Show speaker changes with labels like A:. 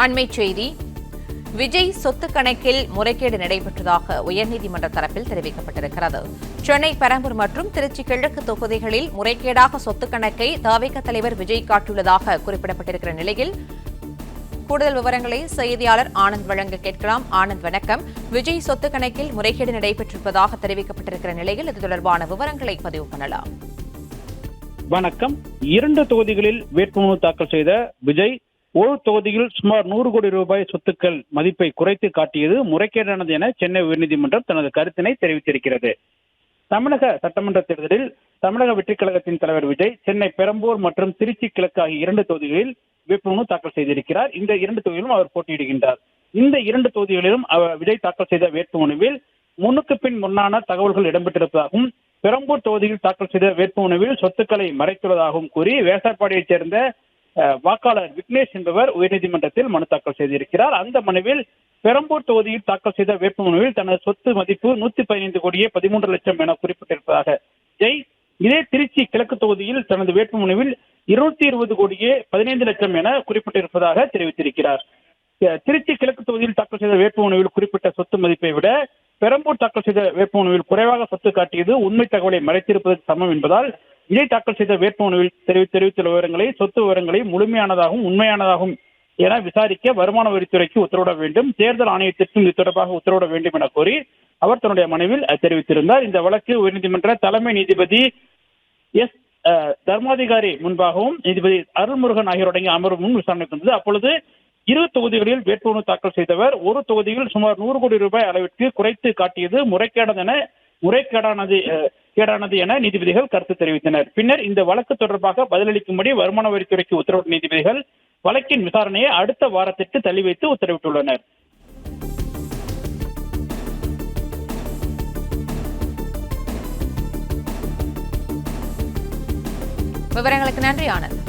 A: அண்மைச் செய்தி. விஜய் சொத்து கணக்கில் முறைகேடு நடைபெற்றதாக உயர்நீதிமன்ற தரப்பில் தெரிவிக்கப்பட்டிருக்கிறது. சென்னை பெரம்பூர் மற்றும் திருச்சி கிழக்கு தொகுதிகளில் முறைகேடாக சொத்து கணக்கை தவிக தலைவர் விஜய் காட்டியுள்ளதாக குறிப்பிடப்பட்டிருக்கிற நிலையில் கூடுதல் விவரங்களை செய்தியாளர் ஆனந்த் வழங்க கேட்கலாம். ஆனந்த், வணக்கம். விஜய் சொத்து கணக்கில் முறைகேடு நடைபெற்றிருப்பதாக தெரிவிக்கப்பட்டிருக்கிற நிலையில் இது தொடர்பான விவரங்களை பதிவு பண்ணலாம்.
B: வணக்கம். 2 தொகுதிகளில் வேட்புமனு தாக்கல் செய்த விஜய் ஒரு தொகுதியில் சுமார் 100 கோடி ரூபாய் சொத்துக்கள் மதிப்பை குறைத்து காட்டியது முறைகேடானது என சென்னை உயர்நீதிமன்றம் தனது கருத்தினை தெரிவித்திருக்கிறது. தமிழக சட்டமன்ற தேர்தலில் தமிழக வெற்றிக் கழகத்தின் தலைவர் விஜய் சென்னை பெரம்பூர் மற்றும் திருச்சி கிழக்கு ஆகிய 2 தொகுதிகளில் வேட்புமனு தாக்கல் செய்திருக்கிறார். இந்த 2 தொகுதிகளிலும் அவர் போட்டியிடுகின்றார். இந்த 2 தொகுதிகளிலும் விஜய் தாக்கல் செய்த வேட்புமனுவில் முன்னுக்கு பின் முன்னான தகவல்கள் இடம்பெற்றிருப்பதாகவும், பெரம்பூர் தொகுதியில் தாக்கல் செய்த வேட்புமனுவில் சொத்துக்களை மறைத்துள்ளதாகவும் கூறி வேசாப்பாடியைச் சேர்ந்த வாக்காளர் விக்னேஷ் என்பவர் உயர்நீதிமன்றத்தில் மனு தாக்கல் செய்திருக்கிறார். அந்த மனுவில் பெரம்பூர் தொகுதியில் தாக்கல் செய்த வேட்புமனுவில் தனது சொத்து மதிப்பு 115 கோடியே 13 லட்சம் என குறிப்பிட்டிருப்பதாக ஜெய், இதே திருச்சி கிழக்கு தொகுதியில் தனது வேட்புமனுவில் 220 கோடியே 15 லட்சம் என குறிப்பிட்டிருப்பதாக தெரிவித்திருக்கிறார். திருச்சி கிழக்கு தொகுதியில் தாக்கல் செய்த வேட்புமனுவில் குறிப்பிட்ட சொத்து மதிப்பை விட பெரம்பூர் தாக்கல் செய்த வேட்புமனுவில் குறைவாக சொத்து காட்டியது உண்மை தகவலை மறைத்திருப்பதற்கு சமம் என்பதால் விஜய் தாக்கல் செய்த வேட்புமனுவில் தெரிவித்துள்ள விவரங்களை, சொத்து விவரங்களை முழுமையானதாகவும் உண்மையானதாகவும் என விசாரிக்க வருமான வரித்துறைக்கு உத்தரவிட வேண்டும், தேர்தல் ஆணையத்திற்கும் இது தொடர்பாக உத்தரவிட வேண்டும் என கோரி அவர் தன்னுடைய மனுவில் தெரிவித்திருந்தார். இந்த வழக்கு உயர்நீதிமன்ற தலைமை நீதிபதி எஸ் தர்மாதிகாரி முன்பாகவும் நீதிபதி அருள்முருகன் ஆகியோருடைய அமர்வு முன் விசாரணைக்கு வந்தது. அப்பொழுது 2 தொகுதிகளில் வேட்புமனு தாக்கல் செய்தவர் ஒரு தொகுதியில் சுமார் 100 கோடி ரூபாய் அளவிற்கு குறைத்து காட்டியது முறைகேடானது என நீதிபதிகள் கருத்து தெரிவித்தனர். பின்னர் இந்த வழக்கு தொடர்பாக பதிலளிக்கும்படி வருமான வரித்துறைக்கு உத்தரவிட்ட நீதிபதிகள் வழக்கின் விசாரணையை அடுத்த வாரத்திற்கு தள்ளி வைத்து உத்தரவிட்டுள்ளனர்.
A: விவரங்களுக்கு நன்றி ஆனந்த்.